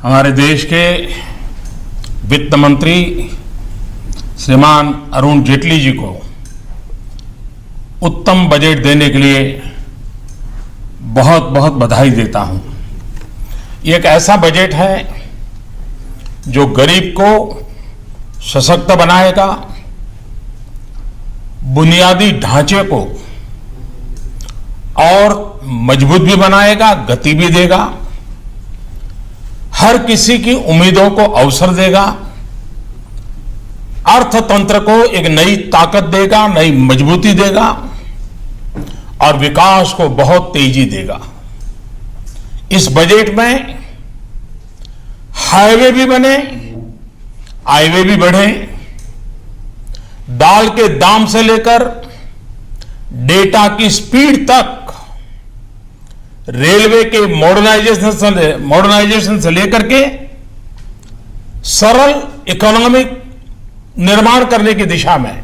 हमारे देश के वित्त मंत्री श्रीमान अरुण जेटली जी को उत्तम बजट देने के लिए बहुत बहुत बधाई देता हूं। ये एक ऐसा बजट है जो गरीब को सशक्त बनाएगा, बुनियादी ढांचे को और मजबूत भी बनाएगा, गति भी देगा, हर किसी की उम्मीदों को अवसर देगा, अर्थतंत्र को एक नई ताकत देगा, नई मजबूती देगा और विकास को बहुत तेजी देगा। इस बजट में हाईवे भी बने, हाईवे भी बढ़े, दाल के दाम से लेकर डेटा की स्पीड तक, रेलवे के मॉडर्नाइजेशन से लेकर के सरल इकोनॉमिक निर्माण करने की दिशा में,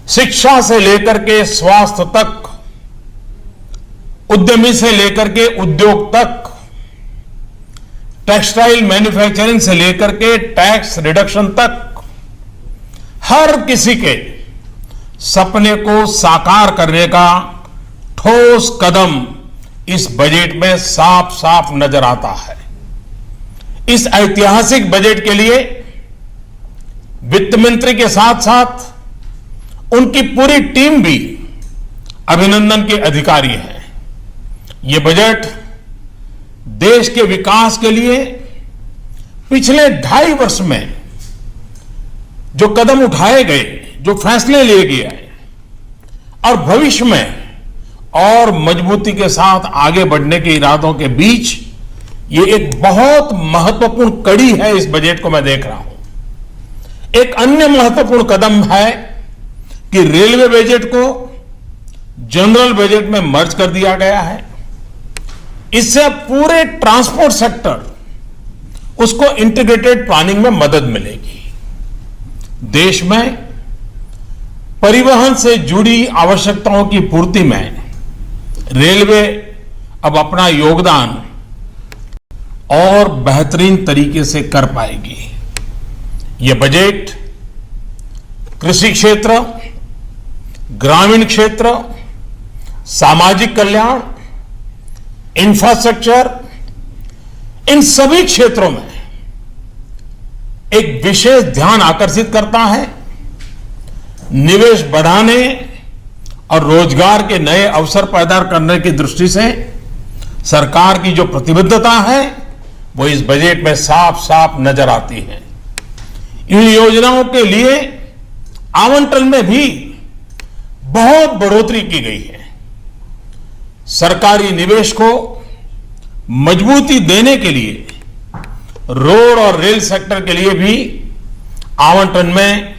शिक्षा से लेकर के स्वास्थ्य तक, उद्यमी से लेकर के उद्योग तक, टेक्सटाइल मैन्युफैक्चरिंग से लेकर के टैक्स रिडक्शन तक, हर किसी के सपने को साकार करने का ठोस कदम इस बजट में साफ साफ नजर आता है। इस ऐतिहासिक बजट के लिए वित्त मंत्री के साथ साथ उनकी पूरी टीम भी अभिनंदन के अधिकारी है। ये बजट देश के विकास के लिए पिछले 2.5 वर्ष में जो कदम उठाए गए, जो फैसले लिए गए और भविष्य में और मजबूती के साथ आगे बढ़ने के इरादों के बीच ये एक बहुत महत्वपूर्ण कड़ी है। इस बजट को मैं देख रहा हूं। एक अन्य महत्वपूर्ण कदम है कि रेलवे बजट को जनरल बजट में मर्ज कर दिया गया है। इससे पूरे ट्रांसपोर्ट सेक्टर उसको इंटीग्रेटेड प्लानिंग में मदद मिलेगी। देश में परिवहन से जुड़ी आवश्यकताओं की पूर्ति में रेलवे अब अपना योगदान और बेहतरीन तरीके से कर पाएगी। यह बजट कृषि क्षेत्र, ग्रामीण क्षेत्र, सामाजिक कल्याण, इंफ्रास्ट्रक्चर, इन सभी क्षेत्रों में एक विशेष ध्यान आकर्षित करता है। निवेश बढ़ाने और रोजगार के नए अवसर पैदा करने की दृष्टि से सरकार की जो प्रतिबद्धता है वो इस बजट में साफ साफ नजर आती है। इन योजनाओं के लिए आवंटन में भी बहुत बढ़ोतरी की गई है। सरकारी निवेश को मजबूती देने के लिए रोड और रेल सेक्टर के लिए भी आवंटन में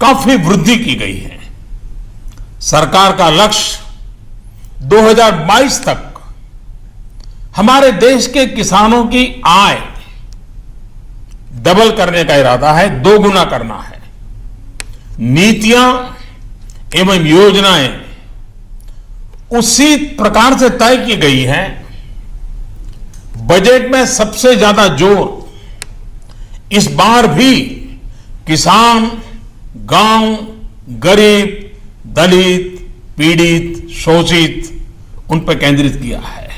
काफी वृद्धि की गई है। सरकार का लक्ष्य 2022 तक हमारे देश के किसानों की आय डबल करने का इरादा है, 2 गुना करना है। नीतियां एवं योजनाएं उसी प्रकार से तय की गई हैं। बजट में सबसे ज्यादा जोर इस बार भी किसान, गांव, गरीब, दलित, पीड़ित, शोषित उन पर केंद्रित किया है।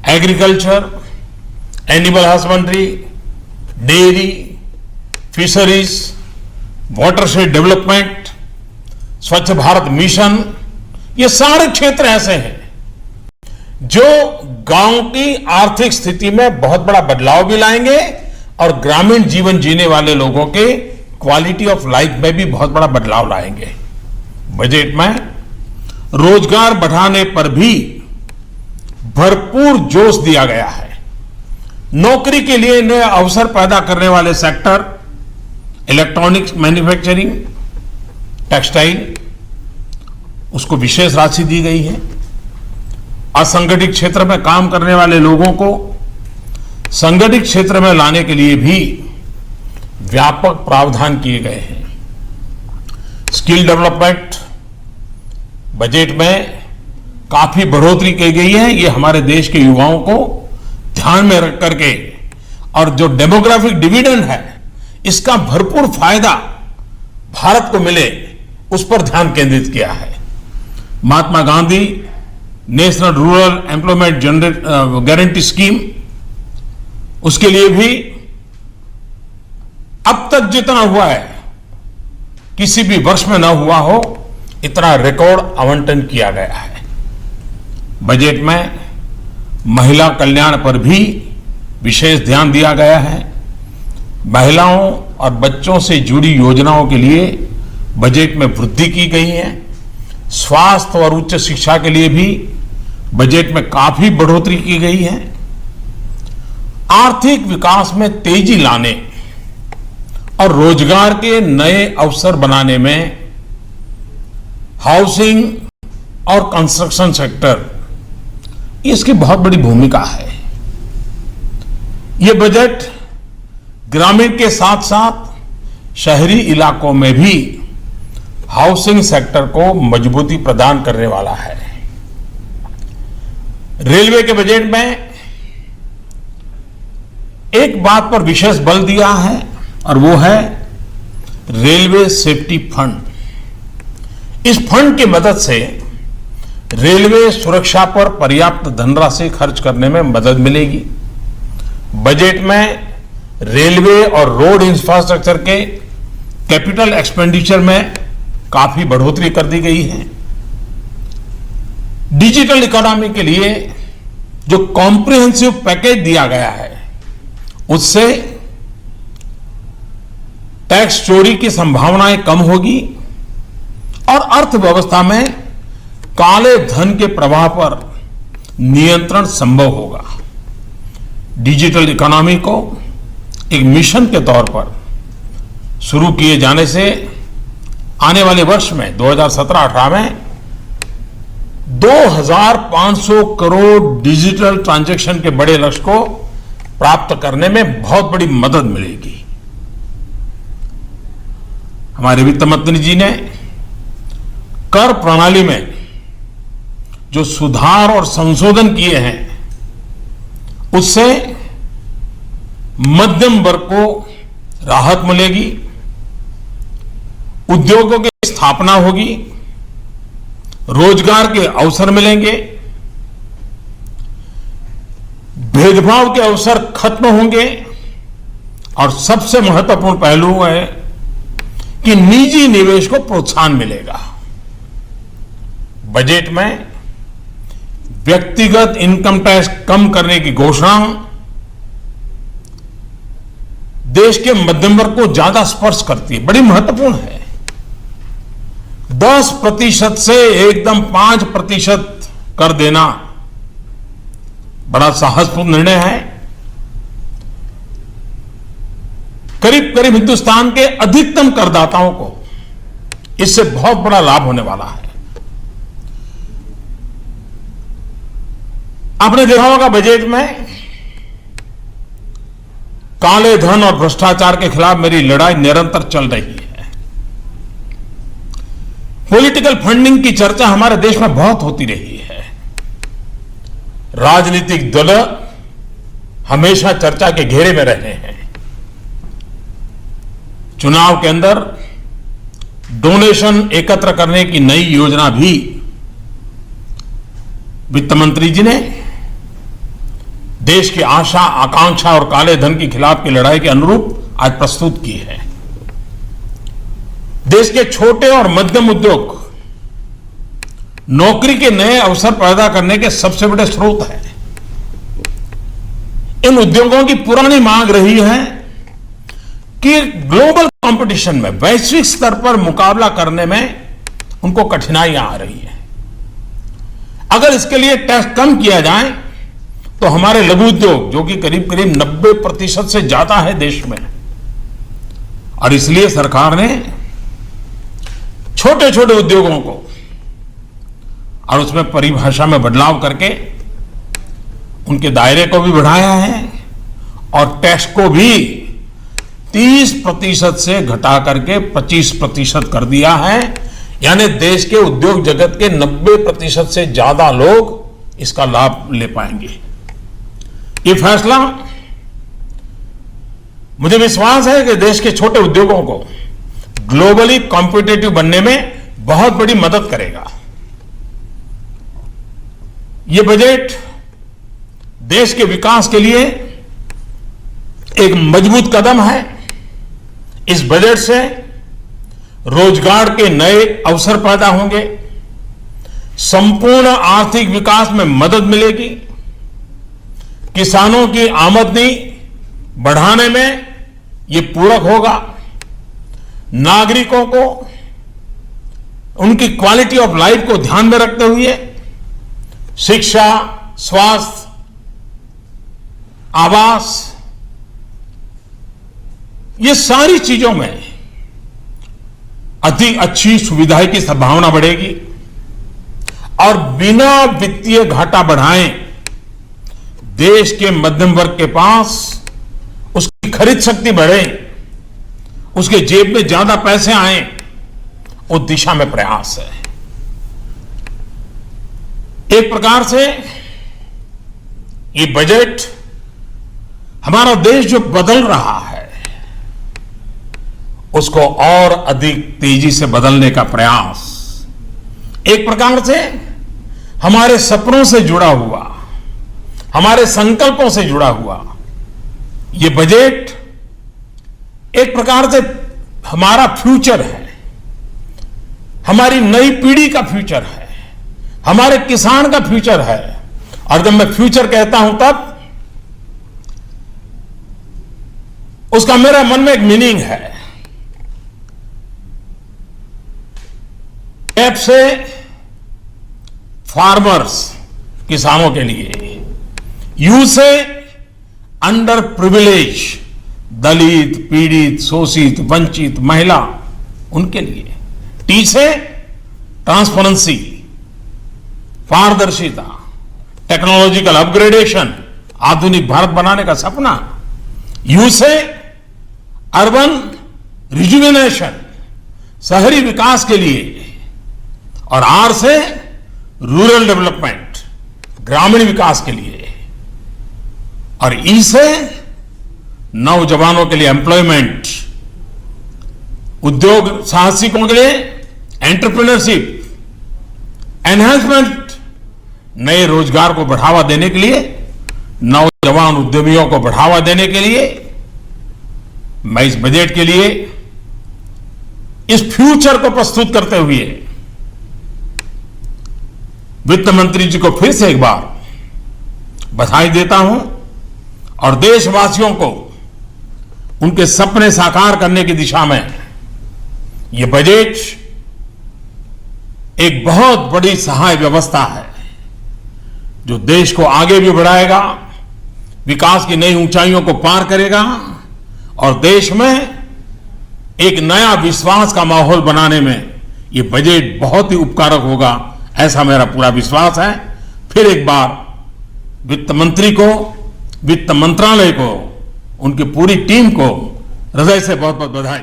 Agriculture, animal husbandry, dairy, fisheries, watershed development, स्वच्छ भारत मिशन, ये सारे क्षेत्र ऐसे हैं जो गांव की आर्थिक स्थिति में बहुत बड़ा बदलाव भी लाएंगे और ग्रामीण जीवन जीने वाले लोगों के क्वालिटी ऑफ लाइफ में भी बहुत बड़ा बदलाव लाएंगे। बजट में रोजगार बढ़ाने पर भी भरपूर जोश दिया गया है। नौकरी के लिए नए अवसर पैदा करने वाले सेक्टर, इलेक्ट्रॉनिक्स मैन्युफैक्चरिंग, टेक्सटाइल, उसको विशेष राशि दी गई है। असंगठित क्षेत्र में काम करने वाले लोगों को संगठित क्षेत्र में लाने के लिए भी व्यापक प्रावधान किए गए हैं। स्किल डेवलपमेंट बजट में काफी बढ़ोतरी की गई है। ये हमारे देश के युवाओं को ध्यान में रख करके और जो डेमोग्राफिक डिविडेंड है इसका भरपूर फायदा भारत को मिले उस पर ध्यान केंद्रित किया है। Mahatma Gandhi National Rural Employment Guarantee Scheme, उसके लिए भी अब तक जितना हुआ है किसी भी वर्ष में न हुआ हो इतना रिकॉर्ड आवंटन किया गया है। बजट में महिला कल्याण पर भी विशेष ध्यान दिया गया है। महिलाओं और बच्चों से जुड़ी योजनाओं के लिए बजट में वृद्धि की गई है। स्वास्थ्य और उच्च शिक्षा के लिए भी बजट में काफी बढ़ोतरी की गई है। आर्थिक विकास में तेजी लाने और रोजगार के नए अवसर बनाने में हाउसिंग और कंस्ट्रक्शन सेक्टर, इसकी बहुत बड़ी भूमिका है। यह बजट ग्रामीण के साथ साथ शहरी इलाकों में भी हाउसिंग सेक्टर को मजबूती प्रदान करने वाला है। रेलवे के बजट में एक बात पर विशेष बल दिया है और वो है रेलवे सेफ्टी फंड। इस फंड की मदद से रेलवे सुरक्षा पर पर्याप्त धनराशि खर्च करने में मदद मिलेगी। बजट में रेलवे और रोड इंफ्रास्ट्रक्चर के कैपिटल एक्सपेंडिचर में काफी बढ़ोतरी कर दी गई है। डिजिटल इकोनॉमी के लिए जो कॉम्प्रिहेंसिव पैकेज दिया गया है उससे टैक्स चोरी की संभावनाएं कम होगी और अर्थव्यवस्था में काले धन के प्रवाह पर नियंत्रण संभव होगा। डिजिटल इकोनॉमी को एक मिशन के तौर पर शुरू किए जाने से आने वाले वर्ष में 2017-18 में 2500 करोड़ डिजिटल ट्रांजैक्शन के बड़े लक्ष्य को प्राप्त करने में बहुत बड़ी मदद मिलेगी। हमारे वित्त मंत्री जी ने कर प्रणाली में जो सुधार और संशोधन किए हैं उससे मध्यम वर्ग को राहत मिलेगी, उद्योगों की स्थापना होगी, रोजगार के अवसर मिलेंगे, भेदभाव के अवसर खत्म होंगे और सबसे महत्वपूर्ण पहलू है कि निजी निवेश को प्रोत्साहन मिलेगा। बजट में व्यक्तिगत इनकम टैक्स कम करने की घोषणा देश के मध्यम वर्ग को ज्यादा स्पर्श करती है, बड़ी महत्वपूर्ण है। 10% से एकदम 5% कर देना बड़ा साहसपूर्ण निर्णय है। करीब करीब हिंदुस्तान के अधिकतम करदाताओं को इससे बहुत बड़ा लाभ होने वाला है। आपने देखा होगा बजट में काले धन और भ्रष्टाचार के खिलाफ मेरी लड़ाई निरंतर चल रही है। पॉलिटिकल फंडिंग की चर्चा हमारे देश में बहुत होती रही है। राजनीतिक दल हमेशा चर्चा के घेरे में रहे हैं। चुनाव के अंदर डोनेशन एकत्र करने की नई योजना भी वित्त मंत्री जी ने देश की आशा आकांक्षा और काले धन के खिलाफ की लड़ाई के अनुरूप आज प्रस्तुत की है। देश के छोटे और मध्यम उद्योग नौकरी के नए अवसर पैदा करने के सबसे बड़े स्रोत हैं। इन उद्योगों की पुरानी मांग रही है कि ग्लोबल कंपटीशन में वैश्विक स्तर पर मुकाबला करने में उनको कठिनाइयां आ रही हैं। अगर इसके लिए टैक्स कम किया जाए तो हमारे लघु उद्योग जो कि करीब करीब 90% से ज्यादा है देश में, और इसलिए सरकार ने छोटे छोटे उद्योगों को और उसमें परिभाषा में बदलाव करके उनके दायरे को भी बढ़ाया है और टैक्स को भी 30% से घटा करके 25% कर दिया है। यानी देश के उद्योग जगत के 90% से ज्यादा लोग इसका लाभ ले पाएंगे। ये फैसला, मुझे विश्वास है कि देश के छोटे उद्योगों को ग्लोबली कॉम्पिटिटिव बनने में बहुत बड़ी मदद करेगा। ये बजट देश के विकास के लिए एक मजबूत कदम है। इस बजट से रोजगार के नए अवसर पैदा होंगे, संपूर्ण आर्थिक विकास में मदद मिलेगी, किसानों की आमदनी बढ़ाने में ये पूरक होगा, नागरिकों को उनकी क्वालिटी ऑफ लाइफ को ध्यान में रखते हुए शिक्षा, स्वास्थ्य, आवास, ये सारी चीजों में अधिक अच्छी सुविधाएं की संभावना बढ़ेगी और बिना वित्तीय घाटा बढ़ाए देश के मध्यम वर्ग के पास उसकी खरीद शक्ति बढ़े, उसके जेब में ज्यादा पैसे आए, उस दिशा में प्रयास है। एक प्रकार से ये बजट हमारा देश जो बदल रहा है उसको और अधिक तेजी से बदलने का प्रयास, एक प्रकार से हमारे सपनों से जुड़ा हुआ, हमारे संकल्पों से जुड़ा हुआ ये बजट एक प्रकार से हमारा फ्यूचर है, हमारी नई पीढ़ी का फ्यूचर है, हमारे किसान का फ्यूचर है। और जब मैं फ्यूचर कहता हूं तब उसका मेरे मन में एक मीनिंग है। एफ से फार्मर्स, किसानों के लिए, यू से अंडर प्रिविलेज, दलित, पीड़ित, शोषित, वंचित, महिला, उनके लिए, टी से ट्रांसपेरेंसी, पारदर्शिता, टेक्नोलॉजिकल अपग्रेडेशन, आधुनिक भारत बनाने का सपना, यू से अर्बन रिजुविनेशन, शहरी विकास के लिए, और आर से रूरल डेवलपमेंट, ग्रामीण विकास के लिए, और ई से नौजवानों के लिए एम्प्लॉयमेंट, उद्योग साहसिकों के लिए एंटरप्रेन्योरशिप, एनहांसमेंट, नए रोजगार को बढ़ावा देने के लिए, नौजवान उद्यमियों को बढ़ावा देने के लिए मैं इस बजट के लिए, इस फ्यूचर को प्रस्तुत करते हुए वित्त मंत्री जी को फिर से एक बार बधाई देता हूं और देशवासियों को उनके सपने साकार करने की दिशा में यह बजट एक बहुत बड़ी सहाय व्यवस्था है जो देश को आगे भी बढ़ाएगा, विकास की नई ऊंचाइयों को पार करेगा और देश में एक नया विश्वास का माहौल बनाने में यह बजट बहुत ही उपकारक होगा, ऐसा मेरा पूरा विश्वास है। फिर एक बार वित्त मंत्री को, वित्त मंत्रालय को, उनकी पूरी टीम को हृदय से बहुत बहुत बधाई।